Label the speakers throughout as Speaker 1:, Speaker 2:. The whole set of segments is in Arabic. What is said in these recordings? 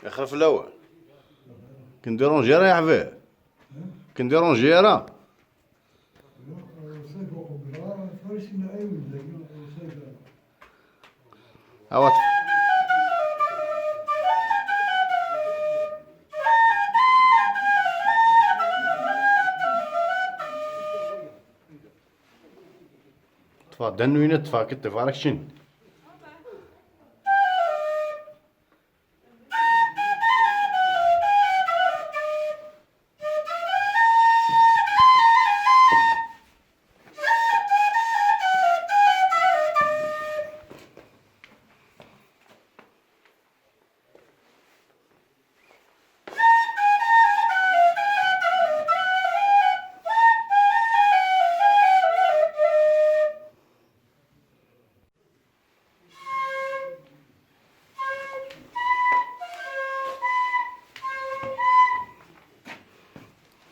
Speaker 1: يخلف الاول. كنديرو نجيره يا حبيب. كنديرو نجيره. اوا تفا دنوينة تفا كتف راك شن.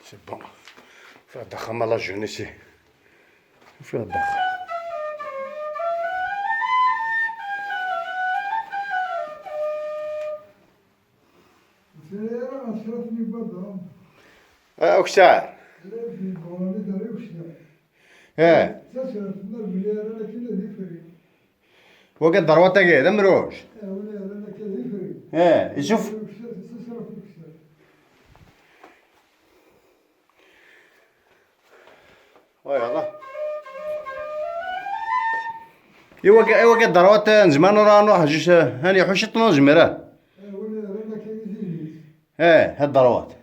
Speaker 1: سي بون. فيها دخل مالا جونيسي. فيها دخل. وكسار. ايه. وقد ضروتك هذا مروج. ايه شوف. ويلا. ايوا قد ضروت زمان راه نروح جوج هاني حوشت نجمره. ايه هاد ضروات.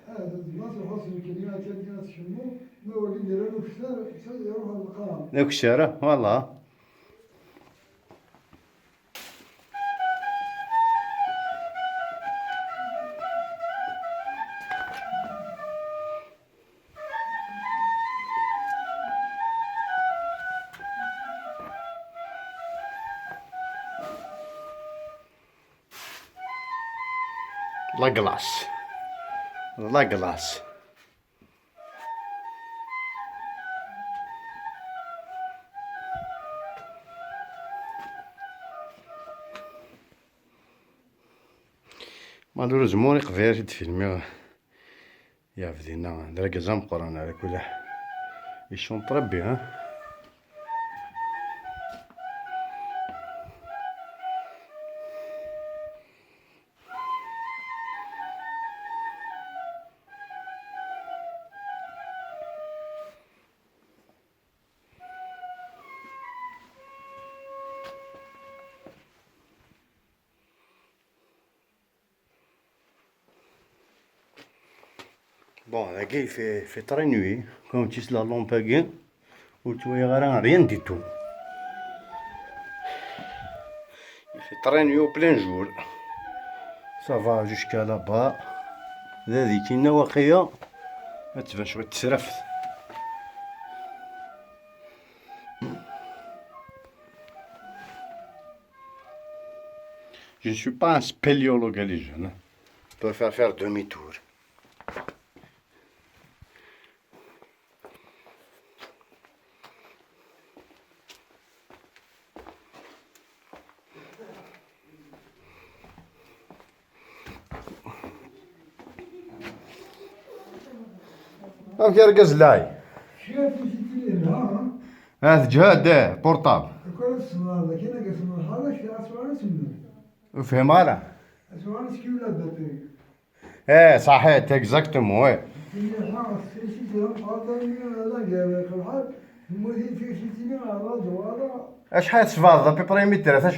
Speaker 1: ذوك الشارع والله. لا كلاس. لا كلاس. مالوريزمون يقدر يتفيلمي يا فدينا دراك زعما قران على كل حال يشون تربي ها. بون هاكي في طري نوي كون تيس لا لومباكي وتوي غير ريان دي تو في طري نوي بلان جور صافا جوسكا لابا هذه كينا واقية ما تبان شوية تسرفت. Je ne suis pas un spéléologue les jeunes. Je peux faire demi-tour. راك يرقز لاي. هذا جهاد بورطابل. فهم هذا؟ ايه صحيح اكزاكتومون وي. اش حيت تفاضل بيبري متر اش؟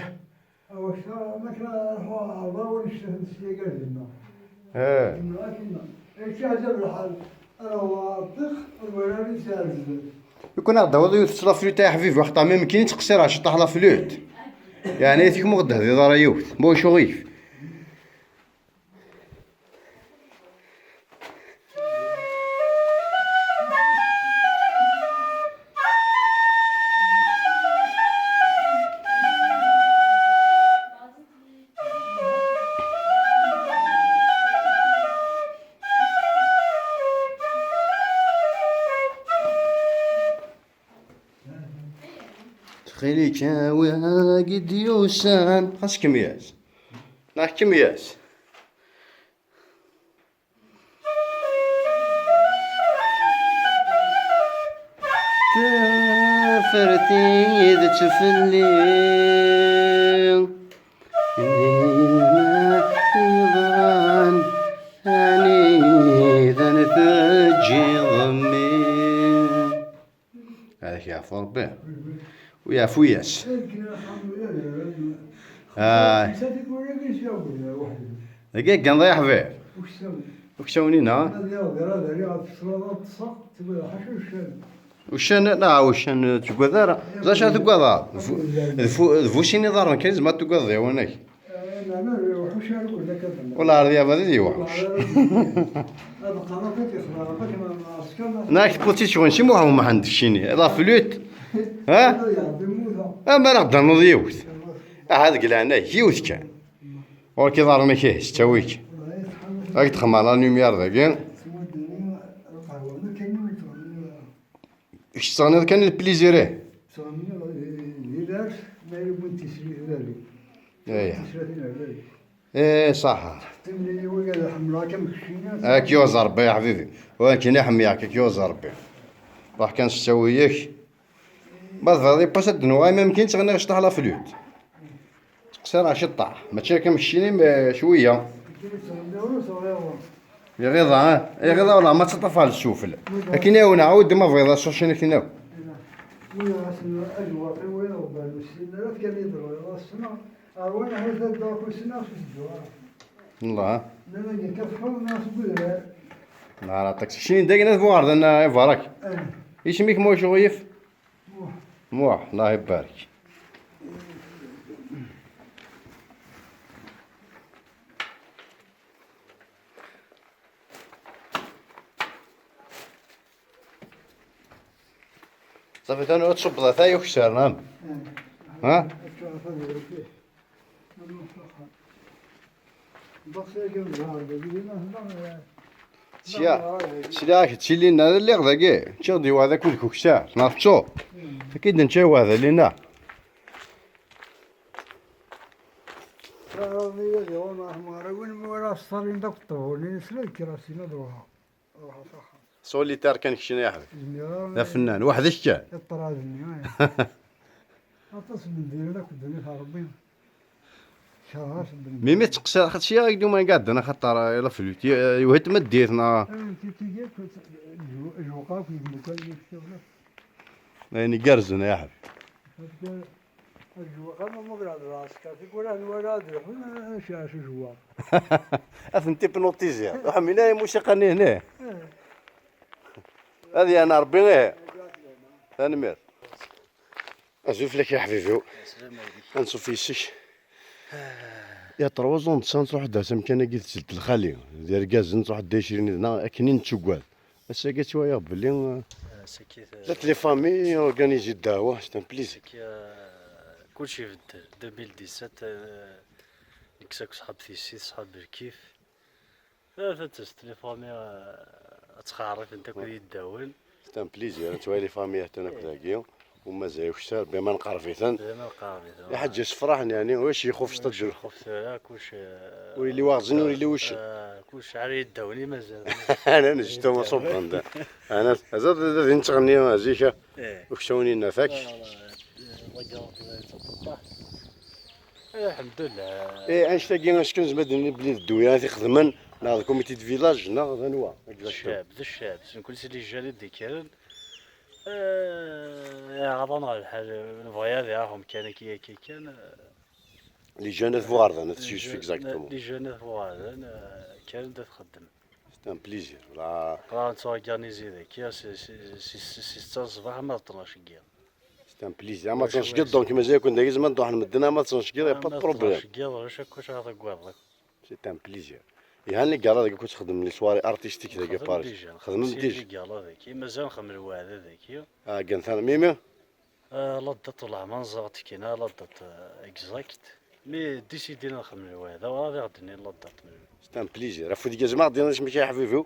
Speaker 1: ايه. يكون هذا وضو يتصل فلوت يا حبيبي وقتها ما يمكن تقصيرها شطح لا فلوت يعني تيك مغد هذه دار يوث بو شغيف. خيلي كاوي قد يوسان خاص كمياس ناح كمياس فرتي ذا تفلي يضان هاني ذا نتجي ضمي. هذاك يعفو ربي ويعفو ياس. دقيق كان ضايع حبيب. وش سوينا؟ وشان لا وشان تقدر زاش تقدر فوشيني دار كاين ما تقدر يا وناك ولا رضي بدي يوحش ناك بوتي شغل شي مو ما عندكشيني لا فلوت ها ما نقدر نضيوت هذا قال انا هيوت كان ولكن دار ما كاينش تاويك راك تخمم على نيمير ذاك اش صاني كان البليزير ايه صح هاك يوز ربي يا حبيبي ولكن يحميك هاك يوز ربي راح كان تسويك بعد هذه باش الدنوا ما يمكنش غير نشطح على فلوت تقصير عشي طاح ماشي كنمشيني شويه يا غيظه يا غيظه والله ما تطفى على السفل لكن يا نعاود ما بغيضه شنو كاين الله لا تاكسي شنو داينا فوارد انا يبارك ايش ميك مو شويف موح الله يبارك صافي انا تصب ذا ثاي وكسر نعم ها سلاك تشيلي لنا اللي غدا تشغدي هذا كل كوكسار نافتو اكيد نشاو هذا لينا سوليتار كان كشنا يا حبيبي لا فنان وحدك كان
Speaker 2: الطرازني اتصل ندير لك ودني ربي شهر
Speaker 1: ميمي تقصر خاطر شي يقدو ما قاد انا خاطر يلا فلوت يوهت ما ديتنا
Speaker 2: كي الوقاف يقول لك الشغل
Speaker 1: يعني قرزنا يا حبيبي
Speaker 2: الوقاف ما مغرى راسك تقول انا ولاد يروحون شاش جوا
Speaker 1: افنتي بنوتيزيا وحمينا موسيقى هنا هذه انا ربي غير انا مير ازوف لك يا حبيبي نشوف في السش يا تروزون تسان تروح داس مكان قلت سلت الخالي ديال كازن تروح دايشيني هنا كاينين تشوال بس قالت شويه بلي ذات لي فامي اورغانيزي الدعوه سيت ان بليزير
Speaker 3: كلشي في 2017 نكساك صحاب تيسيت صحاب بالكيف ثلاثة لي فامي تخارف انت كل يداول
Speaker 1: سيت ان بليزير توالي لي فامي حتى انا كذاكيا وما زايو كثر بما نقرفيثن يا حاج يفرحني يعني واش يخوف تدجل
Speaker 3: خفت لا كلشي
Speaker 1: ولي واغزن ولي وش
Speaker 3: كلشي عاد يداولي مازال
Speaker 1: انا نجتو ما صبن انا زاد نتغني زيكا وكشوني نفاك
Speaker 3: الحمد لله
Speaker 1: ايه انشتاقي شكون زعما بلي الدويا تخدمن لا كوميتي دو فيلاج نا غنوا
Speaker 3: الشاب كلشي اللي جا لي كان غضنا الحال الفياض ياهم كان كي كان
Speaker 1: لي جونات فواردن انا تجيش فيك اكزاكتومون
Speaker 3: لي جونات فواردن كان تخدم
Speaker 1: سي ان بليزير لا
Speaker 3: تورغانيزي ذاك سي الصباح ما 12 كيا
Speaker 1: سي ان بليزير ما تنشقد دونك مازال كون داك زمان نروح نمدنا ما تنشقد با بروبليم
Speaker 3: 12 كيا واش كلشي هذا كواض
Speaker 1: سي ان بليزير يعني كاع هذاك كنت تخدم لي سواري ارتستيك ذاك باريس خدم ديجا
Speaker 3: كاع ذاك مازال نخدم الواحد ذاك
Speaker 1: كان ثاني ميمي
Speaker 3: لضت والله ما نزغت كينا لضت اكزاكت مي ديسيدينا نخدم الواحد وغادي غدني لضت
Speaker 1: سي ان بليزير عفوا ديك الجماعه ديالنا اش ماشي يا حبيبي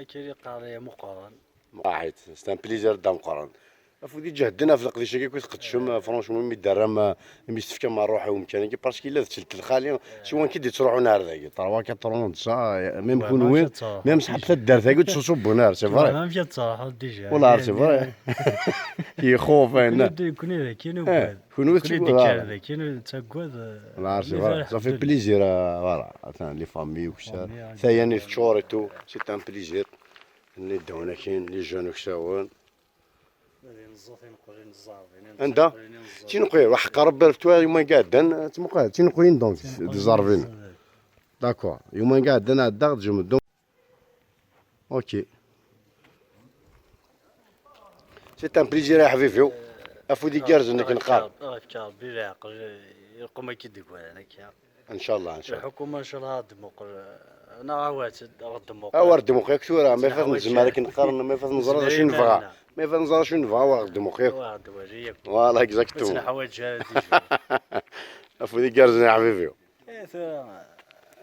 Speaker 3: كاين قرايه مقارن
Speaker 1: واحد سي ان بليزير دا مقارن افودي جهدنا في القديشه كي كنت قدشم فرونشمون مي دار مي استفكا مع روحي ومكانك باسكو الا دشت الخالي شوان كي تروحوا نهار ذاك 3 4 سا ميم كون وين ميم صحاب حتى الدار ذاك تصوب نهار سي فري
Speaker 3: ما مشات صراحه ديجا
Speaker 1: والله سي فري يخوف انا
Speaker 3: كوني ذاك كاين
Speaker 1: كون
Speaker 3: كاين كاين تاكواد
Speaker 1: لا سي فري صافي بليزير فوالا لي فامي وكسا ثاني تشور تو سي ان بليزير اللي دونا كاين لي جون وكساون عندها تينقوي واحد قرب بالفتوى يوم قاعدين تمقاد تينقوين دونك ديزارفين داكور يوم قاعدين عدا تجمدو اوكي سي ان بليزير يا حبيبي افودي كارز انك نقار
Speaker 3: كار بالعقل يقوم كيدك انا كيا
Speaker 1: ان شاء الله ان شاء الله
Speaker 3: الحكومه ان شاء الله دموق انا عوات دموق
Speaker 1: اور ديموقراطيك كثيره ما فات نزمالك نقارن ما فات نزرا شنو نبغى ما فات نزرا شنو نبغى واحد ديموقراطيك
Speaker 3: واحد وجهك
Speaker 1: فوالا اكزاكتو
Speaker 3: بس حوايج هذه
Speaker 1: افودي كارز يا حبيبي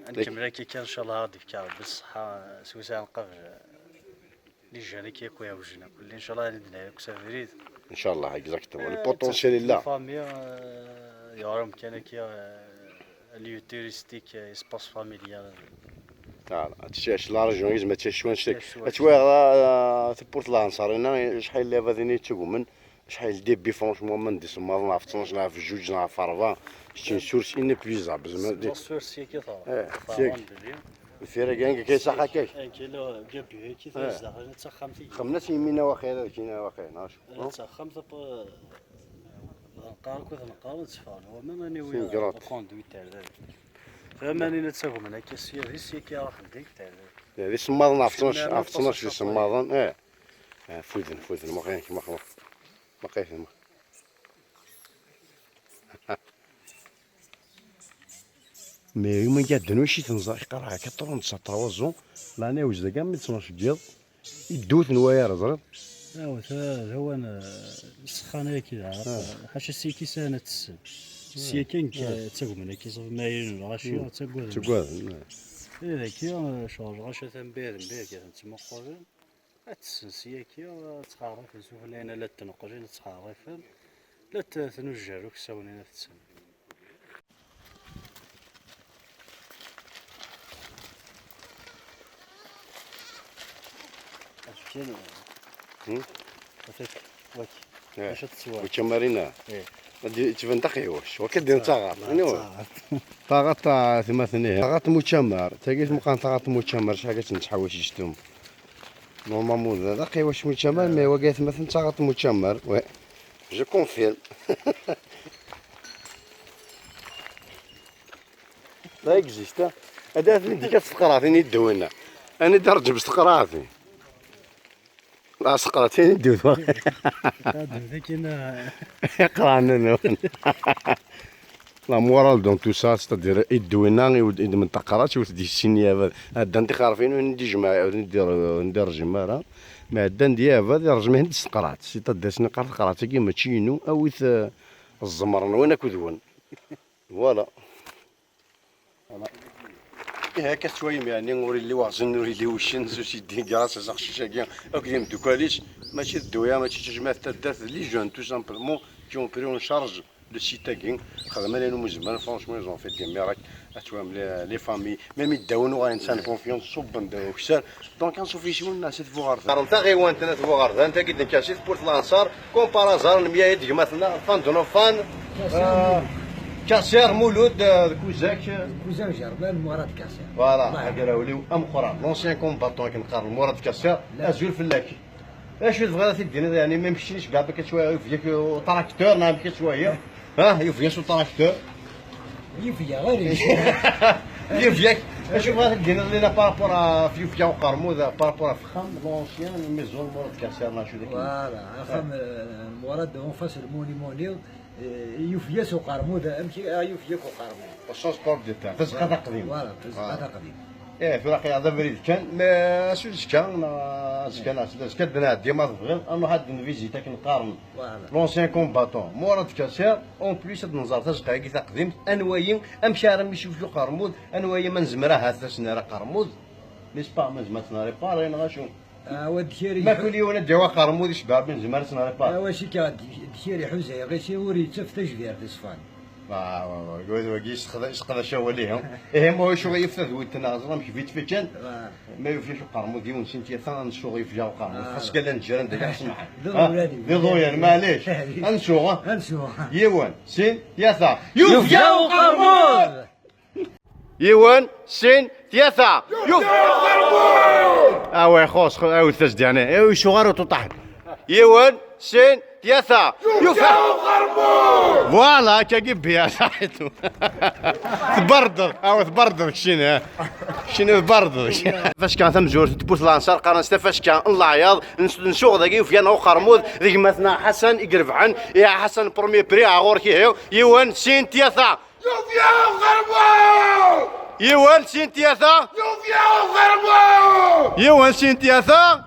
Speaker 3: نكمل كي كان ان شاء الله غادي في بالصحه سوسه نقف لي جاني كي كويا وجنا كل ان شاء الله ندنا كسافريت
Speaker 1: ان شاء الله اكزاكتو البوتونسيال لا
Speaker 3: فامي يا كان كي ليو توريستيك اسباس فاميليال
Speaker 1: فوالا هادشي لا ريجيون يزم تشوان شتك اتوا تبورت الانصارينا شحال لا فاديني تقومن شحال ديبي فرونشمون من ديسمبر نعرف 12 نعرف جوج نعرف 4 شتي سورس انيبليزابل زعما دي
Speaker 3: سورس كي
Speaker 1: سيك الفيرا كان كيساق هكاك
Speaker 3: كيلو جابي كي تزاغ تسخمتي
Speaker 1: خمنات يمينا واخيرا كاينه واخيرا ناشوف
Speaker 3: تسخمت نقارك نقارك نتفاهم هو ما ماني ويا كوندويت تاع ذلك فماني نتساهم انا كيسير هسي كي راح نديك تاع
Speaker 1: هذه سماضن عرفت 12 سماضن فوزن ما كاينش ما كاينش مي يوم قاعدين واش تنزا يقرا هكا 39 زون لاني وجد كاع من 12 ديال يدوث نوايا رزرد
Speaker 3: هو انا السخانه كي عارف حاشا سيكي سنه تسن سيكين تاكم كي صافي مايلين غاشي
Speaker 1: تقول
Speaker 3: اذا كي شارج غاشا تنبير كي تمقرن السنسيه كي تخارف نشوف لينا لا تنقرين تخارف لا تنوجرو كساونينا في السن هذاك واك باش تصور
Speaker 1: وتمارينا غادي تبان تقيوش وكدير تاغاط طاغات ثماثنيه طاغات متمر تاقيت مقان طاغات متمر شحال كتنتحواش يشتم نورمالمون هذا قيواش متمر مي هو قالت مثلا طاغات متمر وي جو كونفيرم لا اكزيست هذا ديك السقراطين يدونا انا درج بسقراطي لا سقراطين يدونا
Speaker 3: هذاك انا
Speaker 1: قرانا لا مورال دون تو سا ستادير يدوينا من تقرات ودي السينيا هذا انت عارفين وين ندي جماعه ندير جماعه ما هذا ندير هذا رجمه هند سقرات سي تدير سنقرات قرات كيما تشينو اويث الزمرن وين كدون فوالا هكا شويه يعني نوري اللي واغزن نوري اللي وشن زوج يدي كراس زاق شاكيا اكيد مدوكاليش ماشي الدويه ماشي تجمع تدات لي جون تو سامبلومون كي اون بري اون شارج لو سيتاكين خدمه لهم مزمان فرونشمون زون في دي ميراك اتوام لي فامي ميم يداونوا غا انسان كونفيونس صوب نداو كسار دونك نصوفي شي الناس تفوغارد انت غير وانت تفوغارد انت كي نكاسيت بورت لانصار كون بارازار 100 ديك مثلا فان دونوفان كاسير مولود كوزاك
Speaker 2: جربان مراد كاسير
Speaker 1: فوالا هكا راه وليو امخرا لونسيان كومباتون كنقارن مراد كاسير ازول فلاكي اش تبغى تدينا يعني ما يمشيش كاع بك شويه يفيك تراكتور نعم بك شويه ها يفيك شو تراكتور
Speaker 2: يفيا غير
Speaker 1: يفيك اش بغا تدينا لينا بارابور فيوفيا وقرموز بارابور فخام لونسيان ميزون مراد كاسير ناشو ديك
Speaker 2: فوالا فخام مراد اون فاس الموني يوفياس وقرمود امشي يوفياك وقرمود
Speaker 1: الشونس بور دي تاع فزقه قديم
Speaker 2: فوالا فزقه قديم
Speaker 1: في راقي هذا بريد كان ما سولش كان دنا ديما تبغي انا حد نفيزيتا كنقارن لونسيان كومباتون مورد كاسير اون بليس هاد النزار تاع كي تقديم انوايين امشي راه يشوف له قرمود انوايين ما نزمرها هذا سناره قرمود نيسبا ما زعما تناري بارين غاشو
Speaker 2: ودكيري
Speaker 1: ما كل يوم الجوا قرمود يشبع بن زمار سنة با
Speaker 2: واشي كان دكيري حوزه غيشي وري تفتش ديال الصفان
Speaker 1: قول وقيس خذا شو ليهم إيه ما شو يفتح ويتنا زرام كيف يتفجن ما يفيش قرمود يوم سنتي ثاني شو يفجع قرمود خاص قال نجرن ديك اسمع ذي ضويا معليش انشو يوان سين ياسا
Speaker 2: يفجع قرمود
Speaker 1: يوان سين ثلاثة وي خوش او الثلج يعني او شغار وتطحن يوان سين ثلاثة فوالا كيف بها صحيتو تبردر او تبردر شنو تبردر فاش كان ثم جور تبوس لانصار قرن فاش كان العياض نشوغ ذاك وفيانا وقرمود ذيك مثلا حسن يقرب عن يا حسن برومي بري غور كي يوان سين ثلاثة يوان سين ثلاثة يوان سين ثلاثة